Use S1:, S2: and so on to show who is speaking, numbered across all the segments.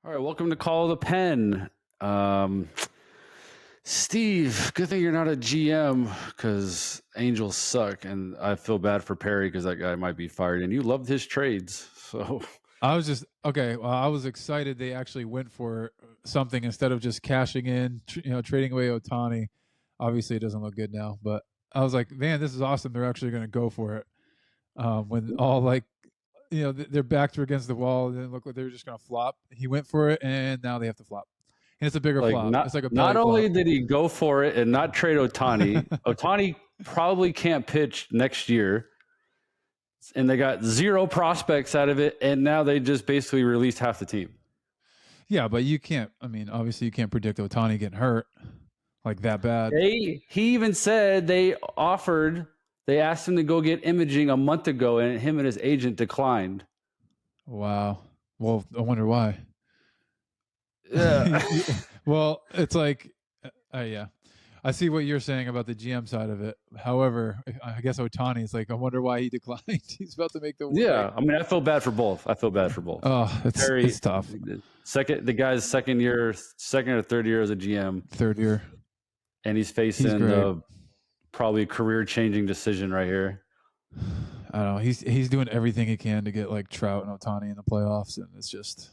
S1: All right, welcome to Call of the Pen. Steve, good thing you're not a GM because Angels suck, and I feel bad for Perry because that guy might be fired, and you loved his trades. So
S2: I was just okay. Well, I was excited they actually went for something instead of just cashing in, trading away Ohtani. Obviously, it doesn't look good now, but I was like, man, this is awesome. They're actually going to go for it. When all their backs were against the wall, it didn't look like they were just going to flop. He went for it, and now they have to flop. And it's a bigger
S1: like
S2: flop. It's like a
S1: not
S2: belly
S1: only
S2: flop.
S1: did he go for it and not trade Ohtani, Ohtani probably can't pitch next year, and they got zero prospects out of it, and now they just basically released half the team.
S2: Yeah, but you can't. I mean, obviously, you can't predict Ohtani getting hurt like that bad.
S1: He even said they asked him to go get imaging a month ago, and him and his agent declined.
S2: Wow. Well, I wonder why.
S1: Yeah.
S2: Well, it's like, yeah, I see what you're saying about the GM side of it. However, I guess Ohtani is like, I wonder why he declined. He's about to make the
S1: Yeah, I mean, I feel bad for both.
S2: Oh, it's tough.
S1: The guy's second or third year as a GM,
S2: Third year,
S1: and he's facing the probably career-changing decision right here.
S2: I don't know. He's doing everything he can to get like Trout and Ohtani in the playoffs, and it's just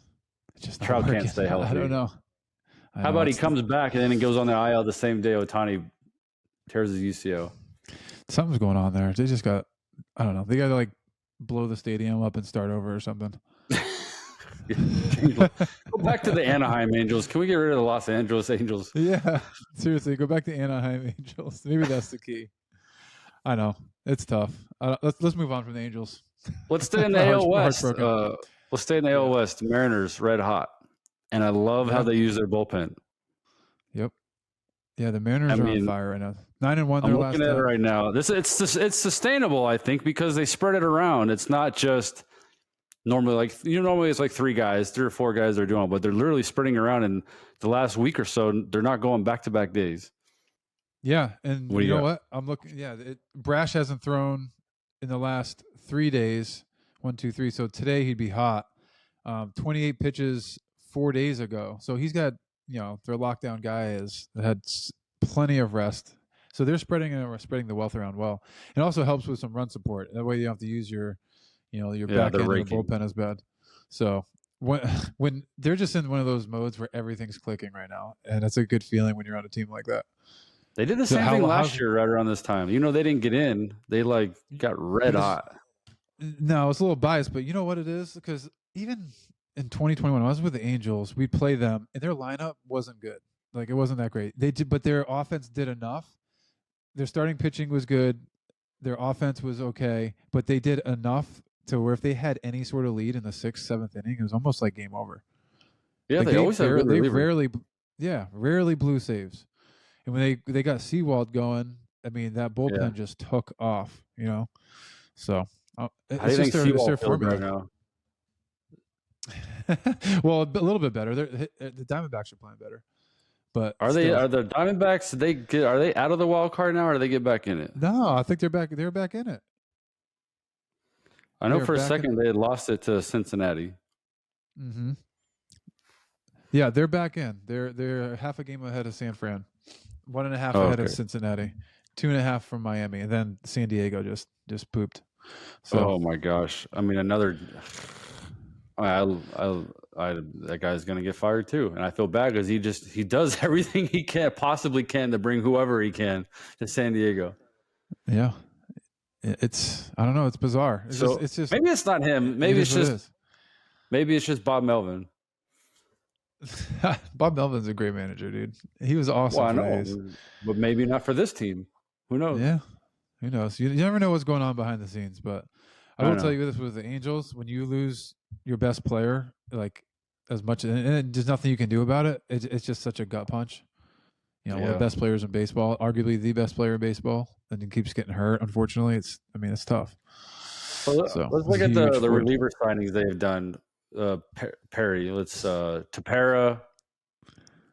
S1: Trout can't stay healthy.
S2: I don't know.
S1: How about he comes back and then he goes on the IL the same day Ohtani tears his UCL?
S2: Something's going on there. They just got, I don't know. They got to like blow the stadium up and start over or something.
S1: Go back to the Anaheim Angels. Can we get rid of the Los Angeles Angels?
S2: Yeah, seriously, go back to Anaheim Angels. Maybe that's the key. I know it's tough. Let's move on from the Angels.
S1: Let's stay in the AL West. Let's stay in the AL West. Mariners red hot, and I love how they use their bullpen.
S2: Yep. Yeah, the Mariners are on fire right now. 9-1.
S1: I'm looking at it right now. It's sustainable, I think, because they spread it around. It's not just normally normally it's like three or four guys they're doing, but they're literally spreading around. In the last week or so, they're not going back-to-back days.
S2: Yeah, and you know what? I'm looking. Yeah, Brash hasn't thrown in the last 3 days. 1, 2, 3. So today he'd be hot. 28 pitches 4 days ago. So he's got, their lockdown guy had plenty of rest. So they're spreading the wealth around well. It also helps with some run support. That way you don't have to use your back end of the bullpen as bad. So when they're just in one of those modes where everything's clicking right now, and it's a good feeling when you're on a team like that.
S1: They did the same thing last year right around this time. They didn't get in. They got red hot.
S2: No, it's a little biased, but you know what it is? Because even in 2021, when I was with the Angels, we played them, and their lineup wasn't good. Like, it wasn't that great. But their offense did enough. Their starting pitching was good. Their offense was okay, but they did enough to where if they had any sort of lead in the 6th, 7th inning, it was almost like game over.
S1: Yeah, they always have good relievers.
S2: Rarely blew saves. And when they got Seawald going, I mean, that bullpen just took off, So
S1: it's just their formula right now.
S2: Well, a little bit better. The Diamondbacks are playing better, but
S1: are the Diamondbacks? Are they out of the wild card now, or do they get back in it?
S2: No, I think they're back. They're back in it.
S1: I know for a second they had lost it to Cincinnati.
S2: Mm-hmm. Yeah, they're back in. They're half a game ahead of San Fran, 1.5 ahead of Cincinnati, 2.5 from Miami, and then San Diego just pooped. So,
S1: oh my gosh! I mean, that guy's gonna get fired too, and I feel bad because he does everything he possibly can to bring whoever he can to San Diego.
S2: Yeah, I don't know. It's bizarre. It's just
S1: maybe it's not him. Maybe it's just Bob Melvin.
S2: Bob Melvin's a great manager, dude. He was awesome.
S1: Well, I know, but maybe not for this team. Who knows?
S2: Yeah, who knows? You never know what's going on behind the scenes. But I will tell you this: with the Angels, when you lose your best player, like as much, and there's nothing you can do about it. It's just such a gut punch. One of the best players in baseball, arguably the best player in baseball, and he keeps getting hurt. Unfortunately, it's tough.
S1: Well, let's look at the reliever signings they've done. Perry, Tapera.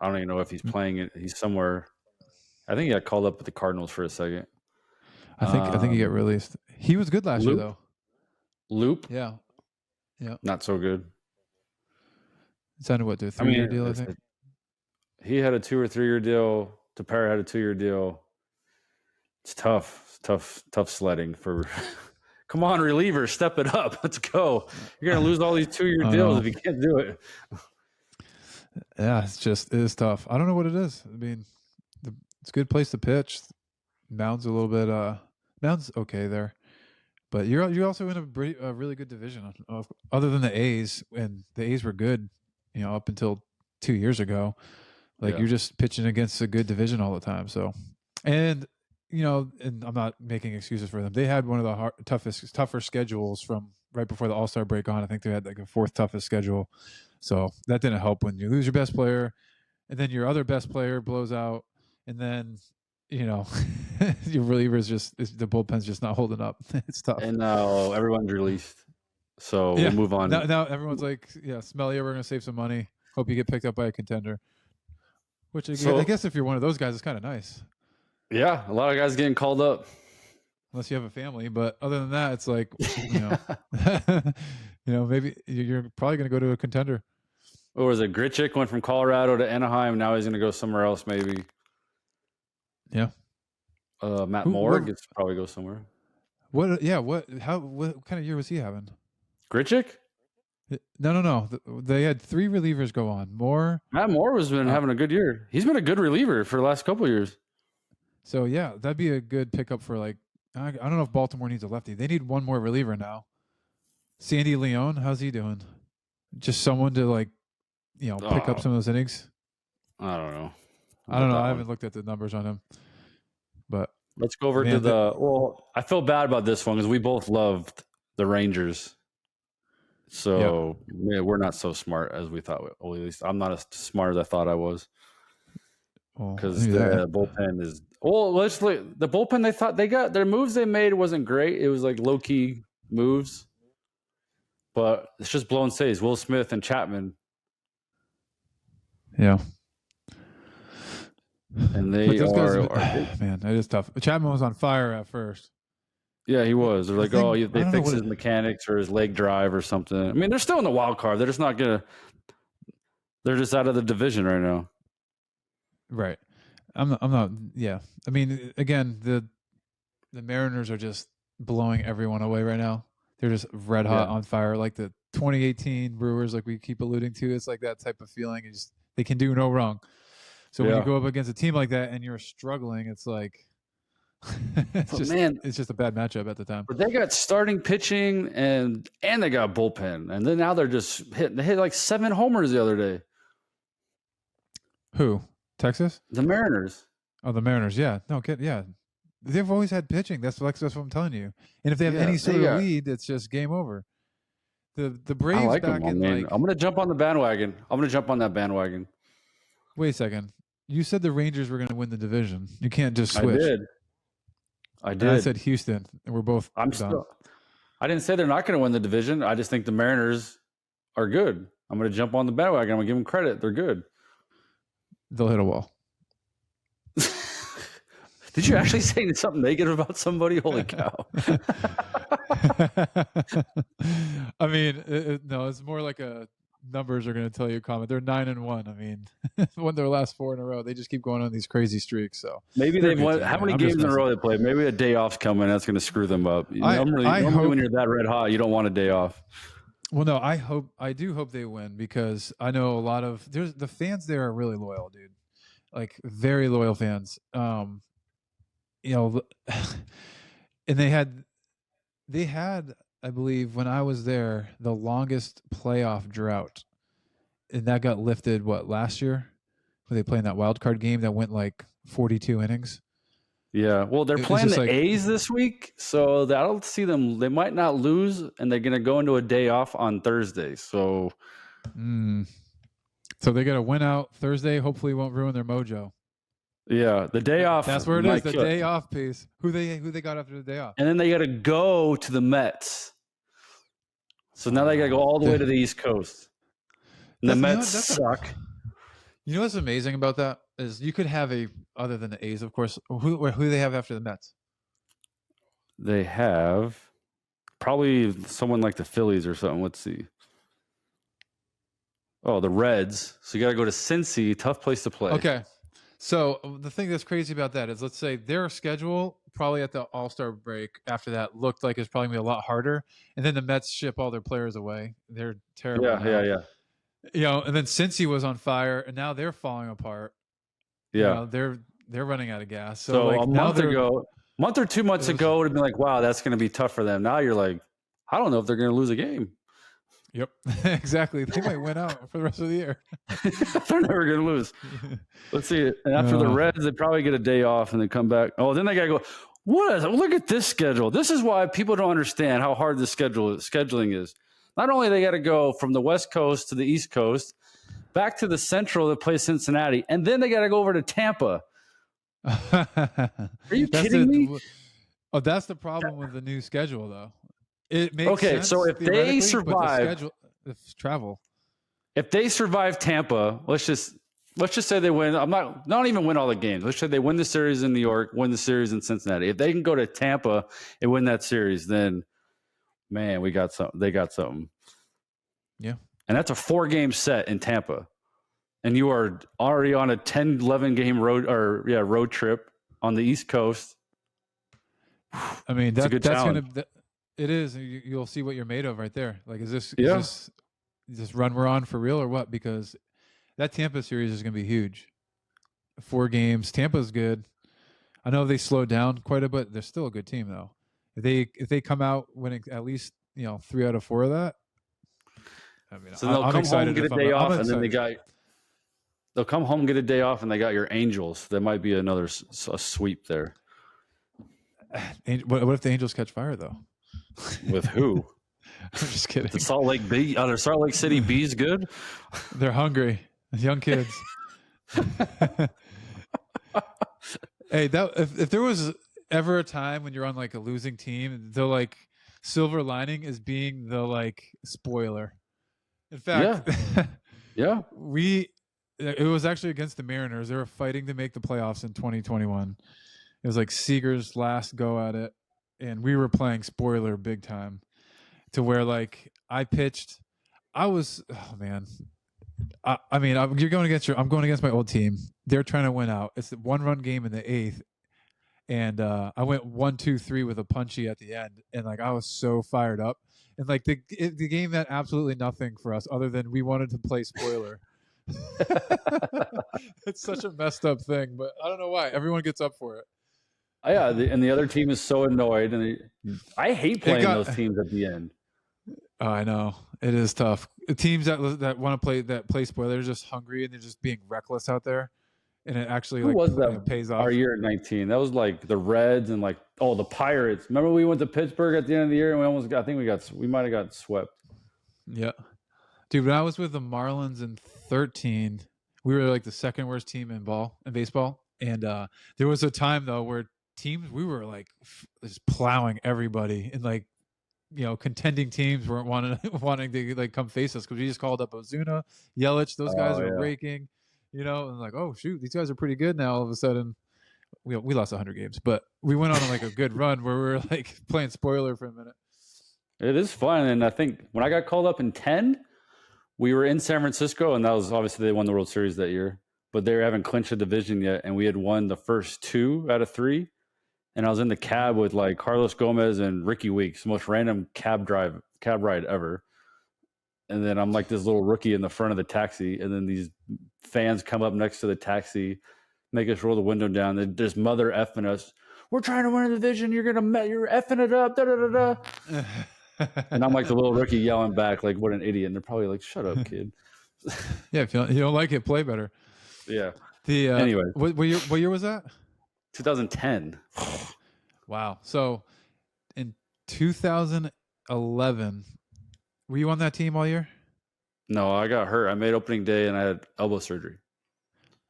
S1: I don't even know if he's playing it. He's somewhere. I think he got called up with the Cardinals for a second.
S2: I think he got released. He was good last year, though.
S1: Loop.
S2: Yeah.
S1: Not so good.
S2: Signed what, to a 3-year deal, I think?
S1: He had a 2 or 3 year deal. Tepera had a 2 year deal. It's tough sledding for. Come on, reliever, step it up. Let's go. You're gonna lose all these 2 year deals if you can't do it.
S2: Yeah, it is tough. I don't know what it is. I mean, it's a good place to pitch. Mound's a little bit. Mound's okay there, but you're also in a really good division. Other than the A's, and the A's were good, up until 2 years ago. Like you're just pitching against a good division all the time. So, and and I'm not making excuses for them. They had one of the tougher schedules from right before the All-Star break on. I think they had like a 4th toughest schedule. So that didn't help when you lose your best player, and then your other best player blows out, and then your relievers the bullpen's just not holding up. It's tough.
S1: And now everyone's released, so we'll move on.
S2: Now everyone's like, Smelly, we're gonna save some money. Hope you get picked up by a contender. Which I guess if you're one of those guys, it's kind of nice.
S1: Yeah, a lot of guys getting called up.
S2: Unless you have a family, but other than that, it's like maybe you're probably going to go to a contender.
S1: Or was it Grichuk went from Colorado to Anaheim? Now he's going to go somewhere else, maybe.
S2: Yeah.
S1: Matt Moore gets probably go somewhere.
S2: What kind of year was he having?
S1: Grichuk?
S2: No. They had 3 relievers go on.
S1: Matt Moore has been having a good year. He's been a good reliever for the last couple of years.
S2: So yeah, that'd be a good pickup for I don't know if Baltimore needs a lefty. They need one more reliever now. Sandy Leon, how's he doing? Just someone to pick up some of those innings.
S1: I don't know.
S2: I haven't looked at the numbers on him. But
S1: let's go over to I feel bad about this one because we both loved the Rangers. So we're not so smart as we thought. Well, at least I'm not as smart as I thought I was. Because the bullpen is let's look. The bullpen, they thought they got their moves they made wasn't great. It was like low key moves, but it's just blown saves. Will Smith and Chapman.
S2: Yeah.
S1: And they are
S2: man, it is tough. Chapman was on fire at first.
S1: Yeah, he was. They're like, they fixed his mechanics or his leg drive or something. I mean, they're still in the wild card. They're just not gonna. They're just out of the division right now.
S2: Right. I'm not. Yeah. I mean, again, the Mariners are just blowing everyone away right now. They're just red hot on fire, like the 2018 Brewers, like we keep alluding to. It's like that type of feeling. They can do no wrong. So when you go up against a team like that and you're struggling, it's like it's just a bad matchup at the time.
S1: But they got starting pitching and they got bullpen, and then now they're just hitting. They hit like 7 homers the other day.
S2: Who? Texas?
S1: The Mariners.
S2: Oh, the Mariners. Yeah. No, they've always had pitching. That's what I'm telling you. And if they have any sort of lead, it's just game over. The Braves
S1: I like
S2: back
S1: them,
S2: in
S1: I'm going to jump on the bandwagon. I'm going to jump on that bandwagon.
S2: Wait a second. You said the Rangers were going to win the division. You can't just switch.
S1: I did.
S2: And I said Houston, and we're both done.
S1: I didn't say they're not going to win the division. I just think the Mariners are good. I'm going to jump on the bandwagon. I'm going to give them credit. They're good.
S2: They'll hit a wall.
S1: Did you actually say something negative about somebody? Holy cow.
S2: I mean, no, it's more like numbers are going to tell you a comment. They're 9-1. I mean, won their last 4 in a row. They just keep going on these crazy streaks. So
S1: maybe they've won. How many games in a row they played? Maybe a day off's coming. That's going to screw them up. Normally when you're that red hot, you don't want a day off.
S2: Well, no, I do hope they win because I know a lot of the fans there are really loyal, dude. Like very loyal fans. And they had, I believe, when I was there, the longest playoff drought, and that got lifted last year, when they played in that wild card game that went like 42 innings.
S1: Yeah, well, they're playing the A's this week, so that'll see them. They might not lose, and they're going to go into a day off on Thursday. So,
S2: so they got to win out Thursday. Hopefully, won't ruin their mojo.
S1: Yeah, the day off.
S2: That's where it is. The day off piece. Who they got after the day off?
S1: And then they got to go to the Mets. So now they got to go all the way to the East Coast. And the Mets suck.
S2: You know what's amazing about that is you could have other than the A's, of course. Who do they have after the Mets?
S1: They have probably someone like the Phillies or something. Let's see. Oh, the Reds. So you got to go to Cincy. Tough place to play.
S2: Okay. So the thing that's crazy about that is, let's say their schedule probably at the All-Star break after that looked like it's probably going to be a lot harder. And then the Mets ship all their players away. They're terrible now.
S1: Yeah.
S2: And then Cincy was on fire, and now they're falling apart.
S1: Yeah.
S2: They're running out of gas.
S1: So like a month or 2 months ago, it would have been like, wow, that's going to be tough for them. Now you're like, I don't know if they're going to lose a game.
S2: Yep, exactly. They might win out for the rest of the year.
S1: They're never going to lose. Let's see. And after the Reds, they probably get a day off and then come back. Oh, then they got to go. Look at this schedule. This is why people don't understand how hard the scheduling is. Not only they got to go from the West Coast to the East Coast, back to the Central to play Cincinnati, and then they got to go over to Tampa. Are you kidding me?
S2: Oh, that's the problem with the new schedule, though. It makes sense.
S1: So if they survive
S2: travel,
S1: if they survive Tampa, let's just say they win. Not even win all the games. Let's say they win the series in New York, win the series in Cincinnati. If they can go to Tampa and win that series, then man, we got something. They got something.
S2: Yeah,
S1: and that's a 4-game set in Tampa, and you are already on a 10, 11-game road trip on the East Coast.
S2: I mean, that's gonna. It is. You'll see what you're made of right there. Like, is this run we're on for real or what? Because that Tampa series is going to be huge. 4 games. Tampa's good. I know they slowed down quite a bit. They're still a good team, though. If they come out winning at least 3 out of 4 of that, I mean,
S1: so they'll come home, get a day off, and then they'll come home, get a day off, and they got your Angels. There might be another sweep there.
S2: What if the Angels catch fire, though?
S1: With who?
S2: I'm just kidding.
S1: The Salt Lake City Bees good?
S2: They're hungry. Young kids. Hey, if there was ever a time when you're on like a losing team, the like silver lining is being the like spoiler. In fact,
S1: yeah.
S2: It was actually against the Mariners. They were fighting to make the playoffs in 2021. It was like Seager's last go at it. And we were playing spoiler big time, to where like I pitched. I was, oh man. I'm going against my old team. They're trying to win out. It's a 1-run game in the 8th. And I went 1-2-3 with a punchy at the end. And like, I was so fired up. And like the game meant absolutely nothing for us other than we wanted to play spoiler. It's such a messed up thing, but I don't know why. Everyone gets up for it.
S1: Yeah, and the other team is so annoyed, and I hate playing those teams at the end.
S2: Oh, I know it is tough. The teams that want to play spoiler, they're just hungry and they're just being reckless out there, and it actually pays off.
S1: Our year at 19, that was like the Reds and like the Pirates. Remember we went to Pittsburgh at the end of the year and we might have got swept.
S2: Yeah, dude. When I was with the Marlins in 13, we were like the second worst team in baseball, and there was a time though where teams we were like just plowing everybody, and like contending teams weren't wanting to like come face us because we just called up Ozuna, Yelich. Those guys are raking, and like, oh shoot, these guys are pretty good now. All of a sudden, we lost 100 games, but we went on like a good run where we were like playing spoiler for a minute.
S1: It is fun, and I think when I got called up in 10, we were in San Francisco, and that was obviously they won the World Series that year, but they haven't clinched a division yet, and we had won the first 2 out of 3. And I was in the cab with like Carlos Gomez and Ricky Weeks, the most random cab ride ever. And then I'm like this little rookie in the front of the taxi. And then these fans come up next to the taxi, make us roll the window down. They're just mother effing us. We're trying to win a division. You're effing it up. Da, da, da, da. And I'm like the little rookie yelling back, like, what an idiot. And they're probably like, shut up, kid.
S2: Yeah, if you don't like it, play better.
S1: Yeah.
S2: Anyway. What year was that?
S1: 2010.
S2: Wow. So in 2011, were you on that team all year?
S1: No, I got hurt. I made opening day and I had elbow surgery.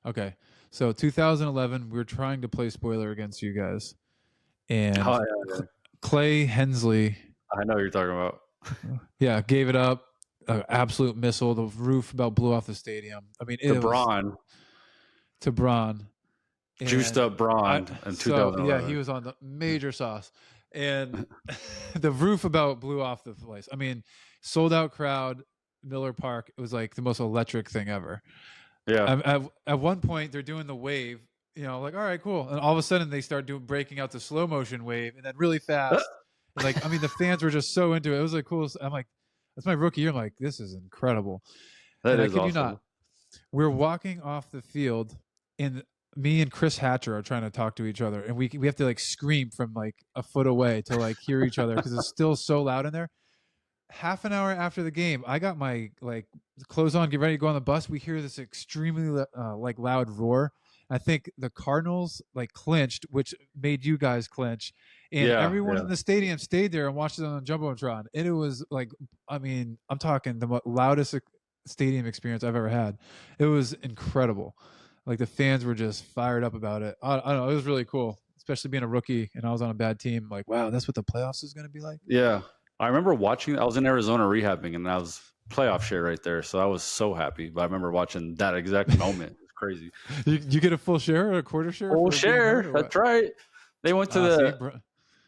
S2: Okay. So 2011, we were trying to play spoiler against you guys. And Clay Hensley.
S1: I know what you're talking about.
S2: Yeah, gave it up. An absolute missile. The roof about blew off the stadium. I mean, to Braun.
S1: Juiced up Braun in 2011.
S2: Yeah, he was on the major sauce. And the roof about blew off the place. I mean, sold out crowd. Miller Park, it was like the most electric thing ever.
S1: Yeah.
S2: At one point, they're doing the wave, like, all right, cool. And all of a sudden, they start breaking out the slow motion wave and then really fast. And like, I mean, the fans were just so into it. It was like cool. I'm like, that's my rookie year. I'm like, this is incredible.
S1: That
S2: And I
S1: is
S2: kid you
S1: awesome.
S2: not, we're walking off the field, and me and Chris Hatcher are trying to talk to each other, and we have to like scream from like a foot away to like hear each other because it's still so loud in there. Half an hour after the game, I got my like clothes on, get ready to go on the bus. We hear this extremely like loud roar. I think the Cardinals like clinched, which made you guys clinch, and everyone in the stadium stayed there and watched it on the jumbotron. And it was like, I mean, I'm talking the loudest stadium experience I've ever had. It was incredible. Like the fans were just fired up about it. I don't know. It was really cool, especially being a rookie and I was on a bad team. Like, wow, that's what the playoffs is going to be like.
S1: Yeah. I remember watching, I was in Arizona rehabbing and I was playoff share right there. So I was so happy. But I remember watching that exact moment. It's crazy.
S2: You get a full share or a quarter share?
S1: Full share. That's right. They went to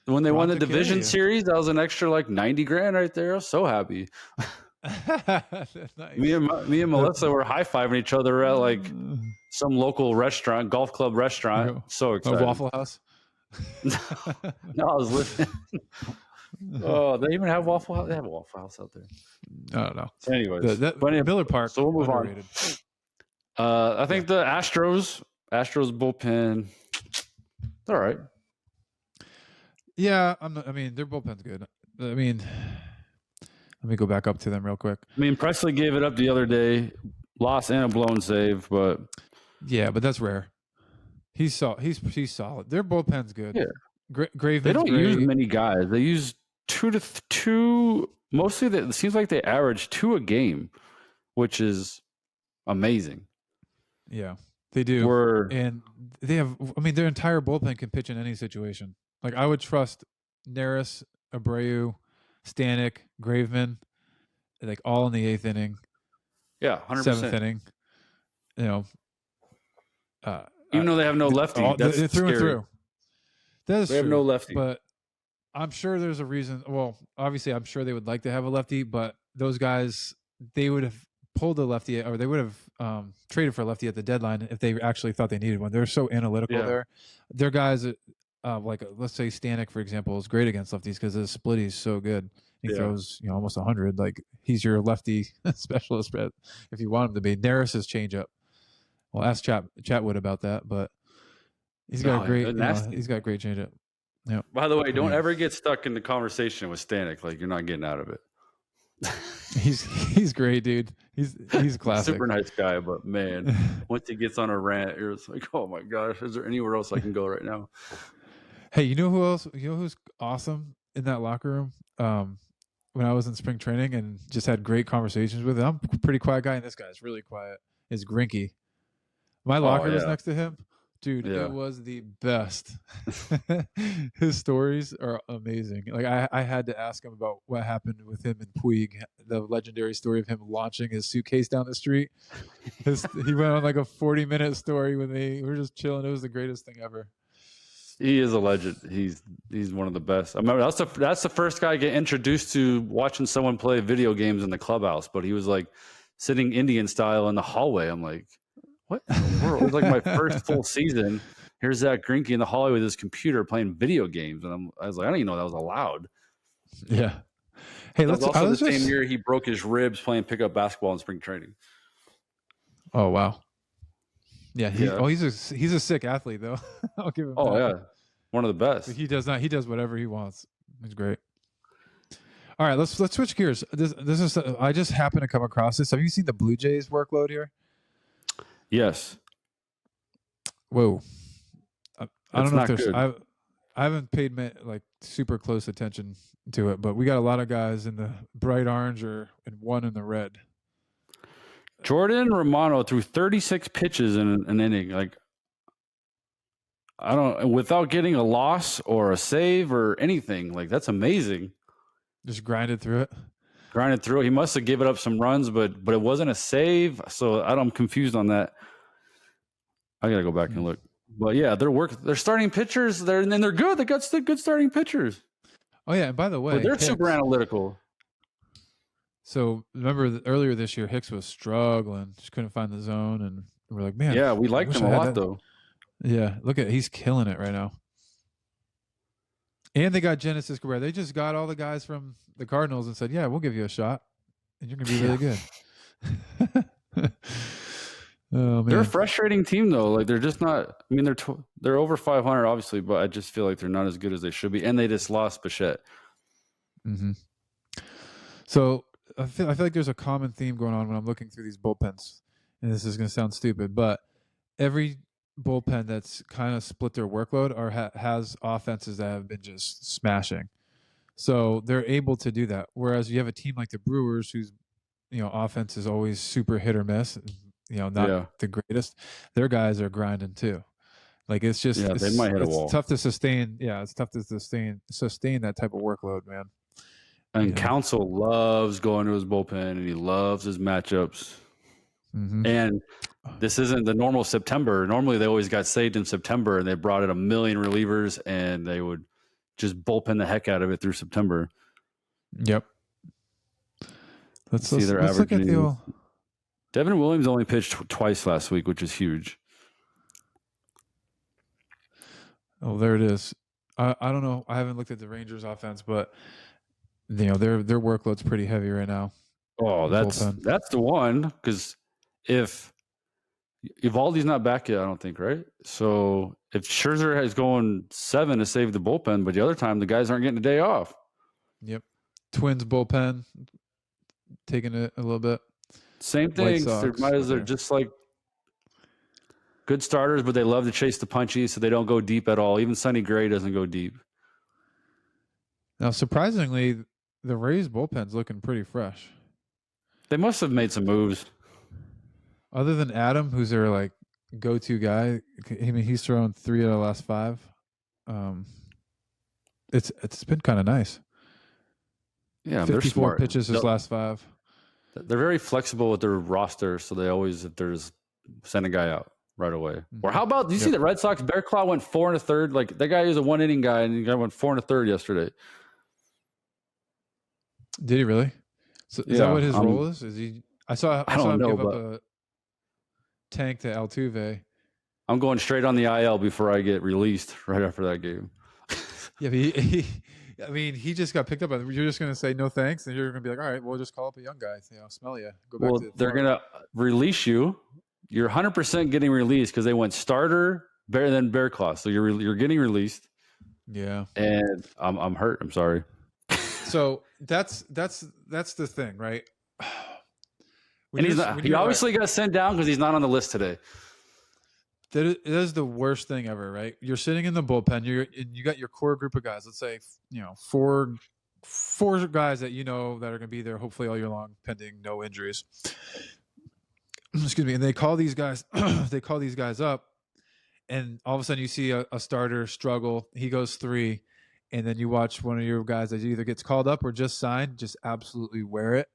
S1: when they won the division series, that was an extra like 90 grand right there. I was so happy.
S2: Nice.
S1: Me and Melissa were high-fiving each other at like some local restaurant, golf club restaurant. So excited.
S2: A Waffle House?
S1: No, I was listening. Oh, they even have Waffle House? They have a Waffle House out there.
S2: I don't know.
S1: So anyways,
S2: Miller Park.
S1: So we'll move
S2: underrated.
S1: on. I think the Astros bullpen, they're all right.
S2: Yeah, I mean, their bullpen's good. I mean, let me go back up to them real quick.
S1: I mean, Presley gave it up the other day, lost and a blown save, but
S2: yeah, but that's rare. He's solid. Their bullpen's good.
S1: Yeah.
S2: Graveman's
S1: they don't
S2: great.
S1: use many guys. They use two. Mostly, it seems like they average 2 a game, which is amazing.
S2: Yeah, they do. And they have. I mean, their entire bullpen can pitch in any situation. Like I would trust Neris, Abreu, Stanek, Graveman, like all in the 8th inning.
S1: Yeah, 100%.
S2: 7th inning. Even
S1: though they have no lefty, that's
S2: they're through
S1: scary.
S2: and through. That is
S1: they have
S2: true,
S1: no lefty,
S2: but I'm sure there's a reason. Well, obviously, I'm sure they would like to have a lefty, but those guys, they would have pulled a lefty, or they would have traded for a lefty at the deadline if they actually thought they needed one. They're so analytical there. Their guys, like let's say Stanek, for example, is great against lefties because his split is so good. He throws almost 100. Like he's your lefty specialist if you want him to be. Neris' changeup. Well, ask Chatwood about that, but he's got he's got great changeup. Yeah.
S1: By the way, don't ever get stuck in the conversation with Stanek. Like you're not getting out of it.
S2: He's great, dude. He's classic.
S1: Super nice guy, but man, once he gets on a rant, it's like, oh my gosh, is there anywhere else I can go right now?
S2: Hey, you know who else? You know who's awesome in that locker room? When I was in spring training and just had great conversations with him. I'm a pretty quiet guy, and this guy's really quiet. Is Greinke. My locker was next to him. Dude, it was the best. His stories are amazing. Like I had to ask him about what happened with him and Puig, the legendary story of him launching his suitcase down the street. He went on like a 40-minute story when we were just chilling. It was the greatest thing ever.
S1: He is a legend. He's one of the best. I remember that's the first guy I get introduced to watching someone play video games in the clubhouse, but he was like sitting Indian style in the hallway. I'm like, what in the world? It was like my first full season. Here's Zach Greinke in the hallway with his computer playing video games. And I was like, I didn't even know that was allowed.
S2: Yeah. Hey,
S1: that was also the same year he broke his ribs playing pickup basketball in spring training.
S2: Oh, wow. Yeah. He's a sick athlete, though. I'll give him that.
S1: Yeah. One of the best.
S2: But he does whatever he wants. He's great. All right, let's switch gears. This is I just happened to come across this. Have you seen the Blue Jays workload here?
S1: Yes.
S2: Whoa. I don't know if there's I haven't paid like super close attention to it, but we got a lot of guys in the bright orange and one in the red.
S1: Jordan Romano threw 36 pitches in an inning. Like, without getting a loss or a save or anything. Like, that's amazing.
S2: Just grinded through it.
S1: He must have given up some runs, but it wasn't a save. So I'm confused on that. I gotta go back and look. But yeah, they're starting pitchers. They're good. They got good starting pitchers.
S2: Oh yeah, and by the way,
S1: but they're super analytical.
S2: So remember earlier this year, Hicks was struggling, just couldn't find the zone, and we're like, man,
S1: Yeah, we
S2: I
S1: liked
S2: wish
S1: him
S2: I
S1: a
S2: had
S1: lot
S2: that.
S1: though.
S2: Yeah, look at he's killing it right now. And they got Genesis Cabrera. They just got all the guys from the Cardinals and said, yeah, we'll give you a shot, and you're gonna be really good. Oh
S1: They're a
S2: man.
S1: frustrating team though. Like they're just not. I mean, they're over 500 obviously, but I just feel like they're not as good as they should be, and they just lost Bichette.
S2: Mm-hmm. So I feel like there's a common theme going on when I'm looking through these bullpens, and this is going to sound stupid, but every bullpen that's kind of split their workload or has offenses that have been just smashing. So they're able to do that. Whereas you have a team like the Brewers, whose offense is always super hit or miss, not the greatest. Their guys are grinding too. Like it's just
S1: they might hit a wall.
S2: tough to sustain. Yeah, it's tough to sustain that type of workload, man.
S1: And Counsell loves going to his bullpen, and he loves his matchups.
S2: Mm-hmm.
S1: And this isn't the normal September. Normally, they always got saved in September, and they brought in 1 million relievers, and they would just bullpen the heck out of it through September.
S2: Yep. Let's look at the old...
S1: Devin Williams only pitched twice last week, which is huge.
S2: Oh, there it is. I don't know. I haven't looked at the Rangers offense, but their workload's pretty heavy right now.
S1: Oh, that's the one, because if Evaldi's not back yet, I don't think, right? So if Scherzer is going 7 to save the bullpen, but the other time the guys aren't getting a day off.
S2: Yep. Twins bullpen taking it a little bit.
S1: Same thing. They're just like good starters, but they love to chase the punchies, so they don't go deep at all. Even Sonny Gray doesn't go deep.
S2: Now, surprisingly, the Rays bullpen's looking pretty fresh.
S1: They must have made some moves.
S2: Other than Adam, who's their like go-to guy, I mean, he's thrown 3 out of the last 5. It's been kind of nice.
S1: Yeah, they're smart.
S2: Pitches his last 5.
S1: They're very flexible with their roster, so they always, if there's, send a guy out right away. Mm-hmm. Or how about, do you see the Red Sox? Bear Claw went 4 1/3. Like that guy is a 1-inning guy, and the guy went 4 1/3 yesterday.
S2: Did he really? So is that what his role is? Is he? I saw him give up a tank to Altuve.
S1: I'm going straight on the IL before I get released right after that game.
S2: Yeah, but he just got picked up. You're just going to say no thanks, and you're going to be like, all right, we'll just call up a young guy. Smell you. Go back to
S1: they're going to release you. You're 100% getting released because they went starter, then Bear Claw. So you're getting released.
S2: Yeah.
S1: And I'm hurt. I'm sorry.
S2: So that's the thing, right?
S1: He obviously got sent down because he's not on the list today.
S2: That is the worst thing ever, right? You're sitting in the bullpen. You got your core group of guys. Let's say 4 guys that that are going to be there hopefully all year long, pending no injuries. Excuse me. And they call these guys. They call these guys up, and all of a sudden you see a starter struggle. He goes 3, and then you watch one of your guys that either gets called up or just signed, just absolutely wear it.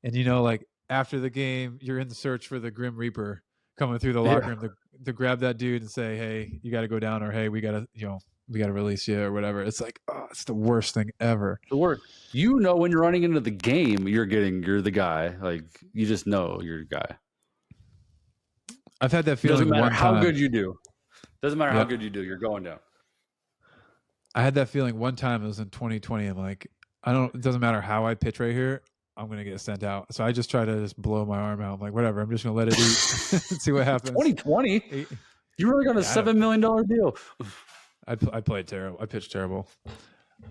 S2: And like after the game, you're in the search for the Grim Reaper coming through the locker room to grab that dude and say, "Hey, you got to go down," or "Hey, we got to release you," or whatever. It's like, oh, it's the worst thing ever.
S1: The worst. When you're running into the game, you're the guy. Like you just know you're the guy.
S2: I've had that feeling.
S1: Doesn't matter how good you do. Doesn't matter how good you do. You're going down.
S2: I had that feeling one time. It was in 2020. I'm like, it doesn't matter how I pitch right here. I'm going to get sent out. So I just try to just blow my arm out. I'm like, whatever. I'm just going to let it eat and see what happens.
S1: 2020? You really got a $7 million deal.
S2: I played terrible. I pitched terrible.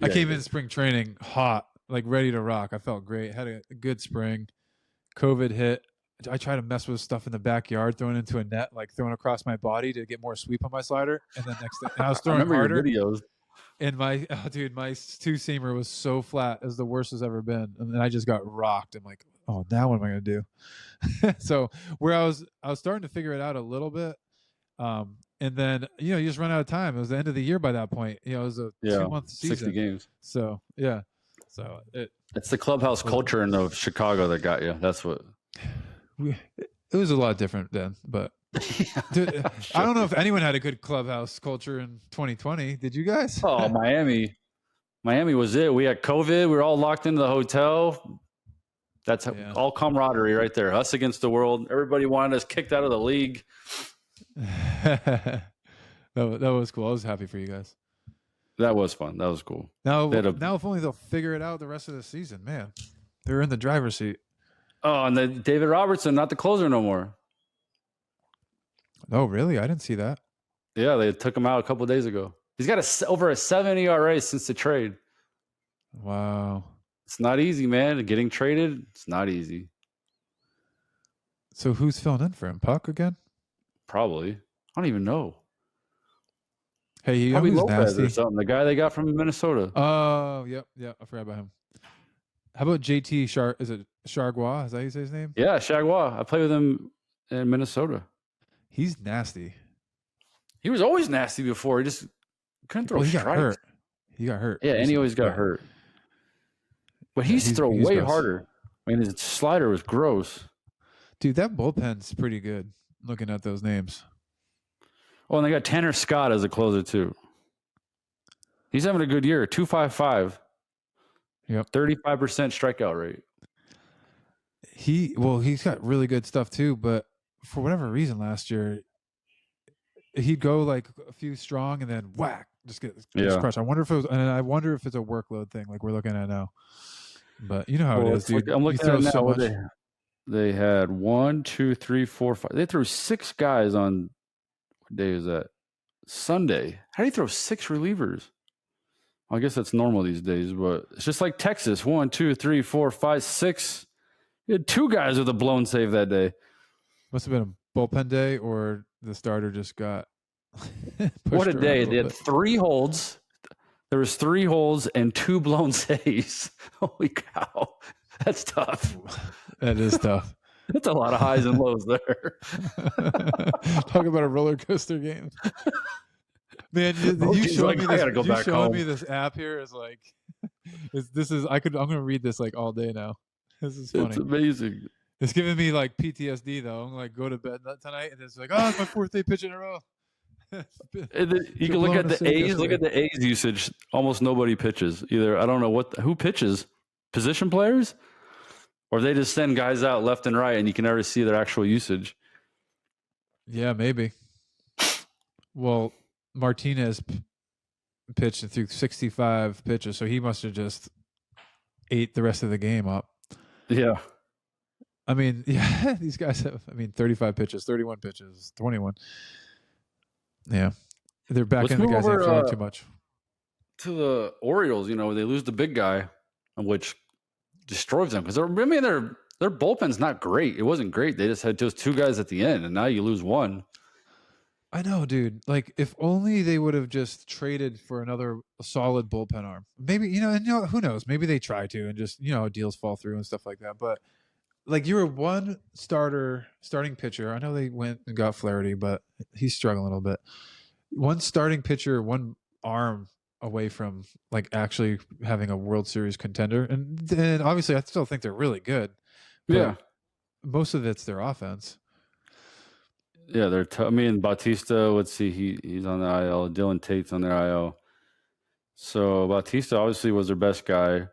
S2: I came in spring training hot, like ready to rock. I felt great. Had a good spring. COVID hit. I tried to mess with stuff in the backyard, throwing into a net, like throwing across my body to get more sweep on my slider. And then next thing, I was throwing harder.
S1: Your videos.
S2: And my 2-seamer was so flat. It was the worst it's ever been. And then I just got rocked. I'm like, oh, now what am I going to do? So where I was starting to figure it out a little bit. And then, you just run out of time. It was the end of the year by that point. It was a 2-month season.
S1: 60 games.
S2: So, yeah. So
S1: it's the clubhouse culture in Chicago that got you. That's what.
S2: It was a lot different then, but dude, I don't know if anyone had a good clubhouse culture in 2020. Did you guys?
S1: Oh, Miami was it. We had COVID. We were all locked into the hotel. That's all camaraderie right there. Us against the world. Everybody wanted us kicked out of the league.
S2: that was cool. I was happy for you guys.
S1: That was fun. That was cool.
S2: Now if only they'll figure it out the rest of the season, man. They're in the driver's seat.
S1: Oh, and then David Robertson, not the closer no more.
S2: Oh, really? I didn't see that.
S1: Yeah, they took him out a couple of days ago. He's got over a 7 ERA since the trade.
S2: Wow.
S1: It's not easy, man. Getting traded, it's not easy.
S2: So who's filling in for him? Puck again?
S1: Probably. I don't even know.
S2: Hey, you
S1: probably
S2: know who's
S1: Lopez
S2: nasty?
S1: or something. The guy they got from Minnesota.
S2: Oh, yep. I forgot about him. How about JT Is it Chargois? Is that how you say his name?
S1: Yeah, Chargois. I played with him in Minnesota.
S2: He's nasty.
S1: He was always nasty before. He just couldn't throw strikes.
S2: He got hurt.
S1: Yeah, and he always got hurt. But he's thrown way harder. I mean, his slider was gross.
S2: Dude, that bullpen's pretty good, looking at those names.
S1: Oh, and they got Tanner Scott as a closer, too. He's having a good year. 2.55.
S2: Yep.
S1: 35% strikeout rate.
S2: He's got really good stuff, too, but for whatever reason last year, he'd go like a few strong and then whack, just get crushed. I wonder if it's a workload thing like we're looking at now. But you know how it is, dude.
S1: I'm looking at it now. They had 1, 2, 3, 4, 5. They threw 6 guys on, what day is that? Sunday. How do you throw 6 relievers? I guess that's normal these days, but it's just like Texas. 1, 2, 3, 4, 5, 6. You had 2 guys with a blown save that day.
S2: Must have been a bullpen day, or the starter just got
S1: what a day. They had 3 holds. There was 3 holds and 2 blown saves. Holy cow. That's tough.
S2: That is tough.
S1: That's a lot of highs and lows there.
S2: Talk about a roller coaster game. Man, you showing me this app here is like, I'm going to read this like all day now. This is funny.
S1: It's amazing.
S2: It's giving me like PTSD though. I'm like, go to bed tonight and it's like, oh, it's my 4th day pitch in a row.
S1: And then you can look at the A's. Look at the A's usage. Almost nobody pitches either. I don't know who pitches. Position players, or they just send guys out left and right, and you can never see their actual usage.
S2: Yeah, maybe. Well, Martinez pitched and threw 65 pitches, so he must have just ate the rest of the game up.
S1: Yeah.
S2: I mean, yeah, these guys have, 35 pitches, 31 pitches, 21. Yeah. They're back in the guys ain't throwing too much.
S1: To the Orioles, they lose the big guy, which destroys them. Because, their bullpen's not great. It wasn't great. They just had just 2 guys at the end, and now you lose 1.
S2: I know, dude. Like, if only they would have just traded for another solid bullpen arm. Maybe, who knows? Maybe they try to and just, deals fall through and stuff like that. But, like, you were one starting pitcher. I know they went and got Flaherty, but he's struggling a little bit. One starting pitcher, one arm away from, like, actually having a World Series contender. And then, obviously, I still think they're really good.
S1: Yeah.
S2: Most of it's their offense.
S1: Yeah, they're Bautista, let's see, he's on the IL. Dylan Tate's on their IL. So Bautista obviously was their best guy. And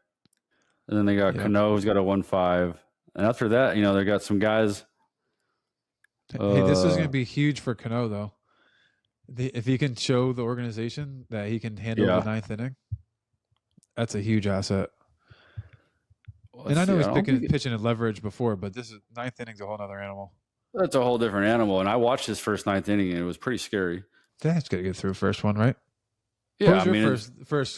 S1: then they got Cano, who's got a 1.5. And after that, they got some guys.
S2: Hey, this is going to be huge for Cano, though. If he can show the organization that he can handle the 9th inning, that's a huge asset. And I know he's pitching and leverage before, but this is 9th inning's a whole other animal.
S1: That's a whole different animal. And I watched his first 9th inning, and it was pretty scary.
S2: That's got to get through first one, right?
S1: Yeah,
S2: what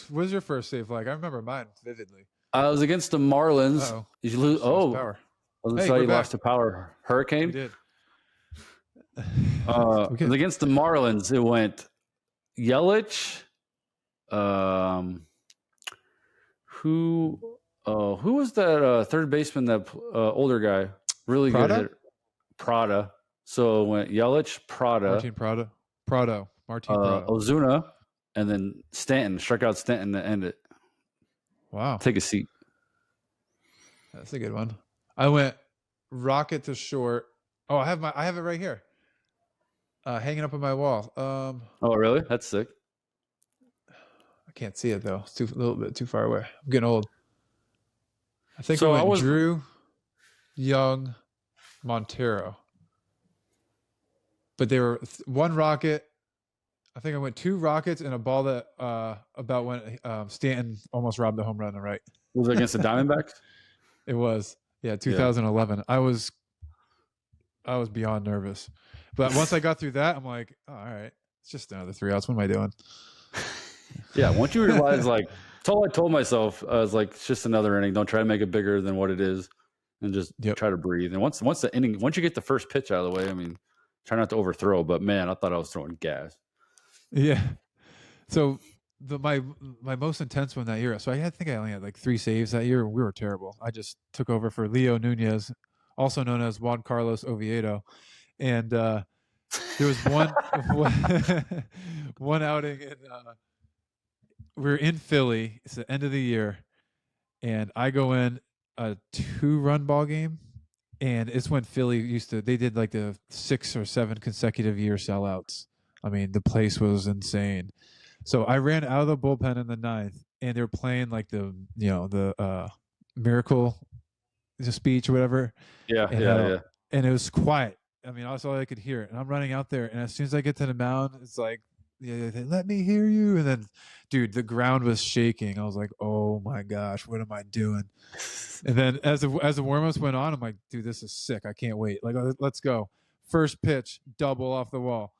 S2: was your first save like? I remember mine vividly.
S1: I was against the Marlins.
S2: Uh-oh.
S1: Did you lose?
S2: Power.
S1: That's how you lost to power. Hurricane?
S2: We did.
S1: It was against the Marlins. It went Yelich. Who was that third baseman, that older guy? Really good hitter. Prada. So it went Yelich, Martin Prado, Ozuna, and then Stanton. Struck out Stanton to end it.
S2: Wow.
S1: Take a seat.
S2: That's a good one. I went rocket to short. Oh, I have it right here. Hanging up on my wall. Oh,
S1: really? That's sick.
S2: I can't see it though. It's a little bit too far away. I'm getting old. I think
S1: so.
S2: Drew. Young, Montero. But they were one rocket. I think I went 2 rockets and a ball that about when Stanton almost robbed the home run on the right.
S1: Was it against the Diamondbacks?
S2: It was. Yeah, 2011. Yeah. I was beyond nervous. But once I got through that, I'm like, oh, all right. It's just another 3 outs. What am I doing?
S1: Yeah, once you realize, like, that's all I told myself. I was like, it's just another inning. Don't try to make it bigger than what it is, and just try to breathe. And once you get the first pitch out of the way, I mean, try not to overthrow. But man, I thought I was throwing gas.
S2: Yeah. So my most intense one that year. So I think I only had like 3 saves that year. We were terrible. I just took over for Leo Nunez, also known as Juan Carlos Oviedo, and there was one outing, and we're in Philly. It's the end of the year, and I go in a 2-run ball game, and it's when Philly they did like the 6 or 7 consecutive year sellouts. I mean, the place was insane. So I ran out of the bullpen in the 9th, and they're playing like the miracle speech or whatever.
S1: Yeah,
S2: and it was quiet. I mean, that's all I could hear. And I'm running out there, and as soon as I get to the mound, it's like, yeah, they let me hear you. And then, dude, the ground was shaking. I was like, oh my gosh, what am I doing? And then as the warm-ups went on, I'm like, dude, this is sick. I can't wait. Like, let's go. First pitch, double off the wall.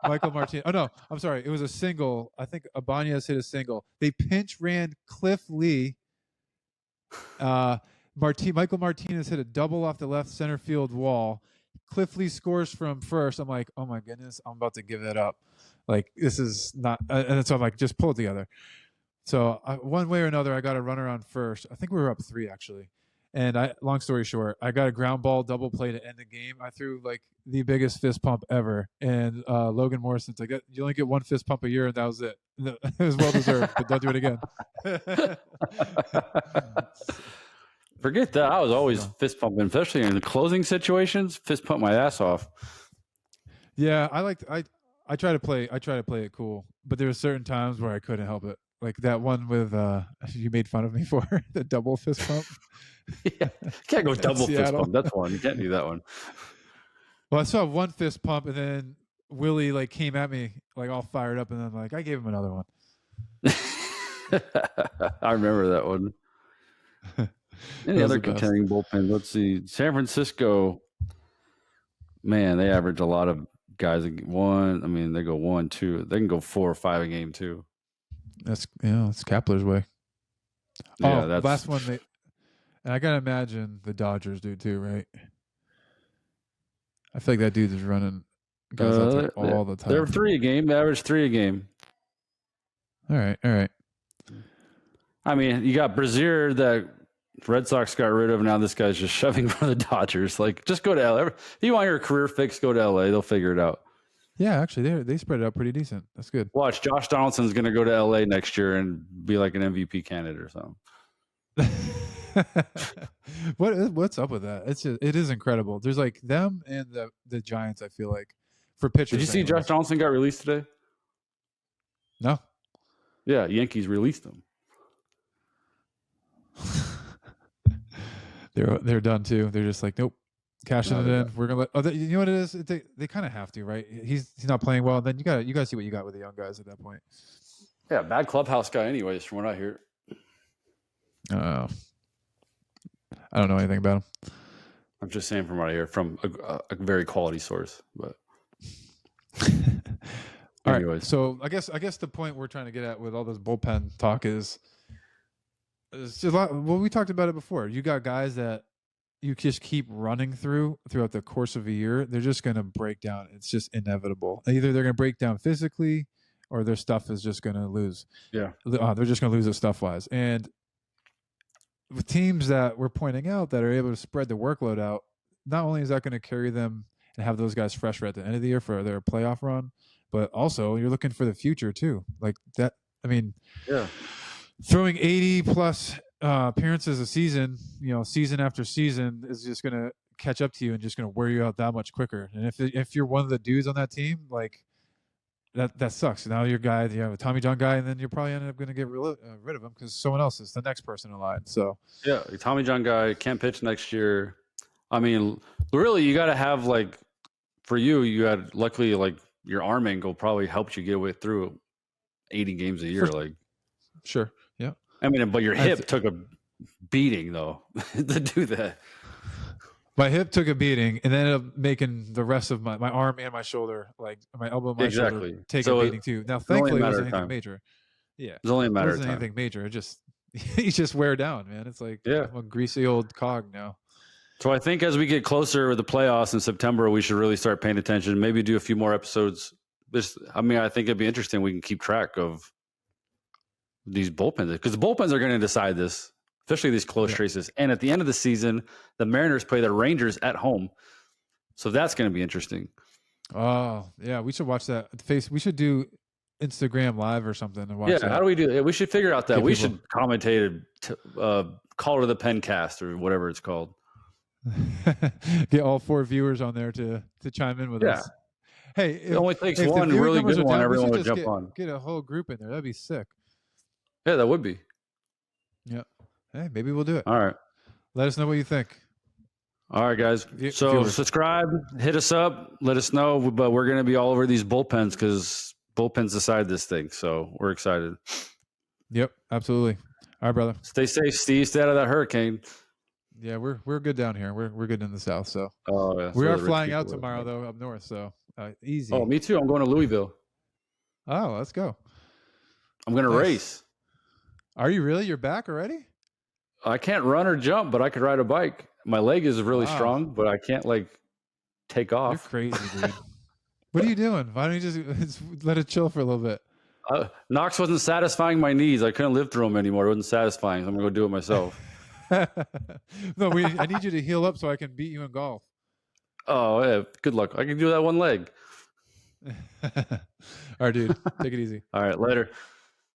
S2: Michael Martinez. Oh no, I'm sorry. It was a single. I think Ibanez hit a single. They pinch ran Cliff Lee. Michael Martinez hit a double off the left center field wall. Cliff Lee scores from first. I'm like, oh my goodness, I'm about to give that up. Like, this is not. And so I'm like, just pull it together. So one way or another, I got a runner on first. I think we were up 3 actually. And long story short, I got a ground ball double play to end the game. I threw like the biggest fist pump ever. And Logan Morrison's like, you only get 1 fist pump a year, and that was it. It was well deserved, but don't do it again.
S1: Forget that. I was always fist pumping, especially in the closing situations. Fist pump my ass off.
S2: Yeah, I try to play it cool, but there were certain times where I couldn't help it. Like that one with you made fun of me for the double fist pump.
S1: Yeah, can't go double fist pump. That's one. You can't do that one.
S2: Well, I saw 1 fist pump, and then Willie like came at me like all fired up, and then like I gave him another one.
S1: I remember that one. Any other contending bullpen? Let's see. San Francisco, man, they average a lot of guys. They go 1, 2. They can go 4 or 5 a game too.
S2: That's it's Kepler's way. Yeah, that's last one. And I gotta imagine the Dodgers do too, right? I feel like that dude is running guys out there all the time.
S1: They're 3 a game. They average 3 a game.
S2: All right.
S1: I mean, you got Brazier that Red Sox got rid of. Now this guy's just shoving for the Dodgers. Like, just go to LA. If you want your career fix, go to LA. They'll figure it out.
S2: Yeah, actually, they spread it out pretty decent. That's good.
S1: Watch, Josh Donaldson's going to go to LA next year and be like an MVP candidate or something.
S2: What's up with that? It is incredible. There's like them and the Giants. I feel like for pitchers.
S1: Did you see Josh Donaldson got released today?
S2: No.
S1: Yeah, Yankees released him.
S2: They're done too. They're just like, nope, cashing it in. We're gonna let. You know what it is? They kind of have to, right? He's not playing well. Then you got to see what you got with the young guys at that point.
S1: Yeah, bad clubhouse guy, anyways, from what I hear.
S2: I don't know anything about him.
S1: I'm just saying from what I hear from a very quality source. But
S2: all right. So I guess the point we're trying to get at with all this bullpen talk is just a lot. Well, we talked about it before. You got guys that you just keep running throughout the course of a year. They're just going to break down. It's just inevitable. Either they're going to break down physically, or their stuff is just going to lose.
S1: Yeah,
S2: they're just going to lose it stuff wise. And with teams that we're pointing out that are able to spread the workload out, not only is that going to carry them and have those guys fresh at the end of the year for their playoff run, but also you're looking for the future too. Like that. I mean, yeah, throwing 80 plus appearances a season, season after season is just going to catch up to you and just going to wear you out that much quicker. And if you're one of the dudes on that team, like that sucks. Now your guy, you have a Tommy John guy, and then you're probably end up going to get rid of him because someone else is the next person in line. So
S1: yeah, Tommy John guy can't pitch next year. I mean, really, you got to have like for you had luckily like your arm angle probably helped you get away through 80 games a year. Like,
S2: sure, yeah.
S1: I mean, but your hip took a beating though to do that.
S2: My hip took a beating, and then ended up making the rest of my arm and my shoulder, like my elbow, and my shoulder, take a beating too. Now, thankfully, it wasn't anything major. Yeah,
S1: it's only a matter
S2: of time. It wasn't anything major. It just you just wear down, man. It's like I'm a greasy old cog now.
S1: So I think as we get closer with the playoffs in September, we should really start paying attention. Maybe do a few more episodes. I think it'd be interesting. We can keep track of these bullpens because the bullpens are going to decide this, especially these close races. And at the end of the season, the Mariners play the Rangers at home, so that's going to be interesting.
S2: Oh yeah, we should watch that. We should do Instagram Live or something and watch.
S1: Yeah, how do we do it? We should figure out that. We should commentate Call to the Pen cast or whatever it's called.
S2: Get all 4 viewers on there to chime in with us. Hey,
S1: it only takes one really good one. Everyone would jump on.
S2: Get a whole group in there. That'd be sick.
S1: Yeah, that would be.
S2: Yeah. Hey, maybe we'll do it.
S1: All right.
S2: Let us know what you think.
S1: All right, guys. So subscribe, hit us up, let us know. But we're going to be all over these bullpens because bullpens decide this thing. So we're excited.
S2: Yep, absolutely. All right, brother.
S1: Stay safe, Steve. Stay out of that hurricane.
S2: Yeah, we're good down here. We're good in the south. So
S1: we
S2: are flying out tomorrow though up north. So easy.
S1: Oh, me too. I'm going to Louisville.
S2: Oh, let's go.
S1: I'm going to race.
S2: Are you really? You're back already?
S1: I can't run or jump, but I could ride a bike. My leg is really strong, but I can't take off.
S2: You're crazy, dude. What are you doing? Why don't you just let it chill for a little bit?
S1: Knox wasn't satisfying my knees. I couldn't live through them anymore. It wasn't satisfying. So I'm going to go do it myself.
S2: No, I need you to heal up so I can beat you in golf.
S1: Oh, yeah. Good luck. I can do that one leg.
S2: All right, dude. Take it easy.
S1: All right. Later.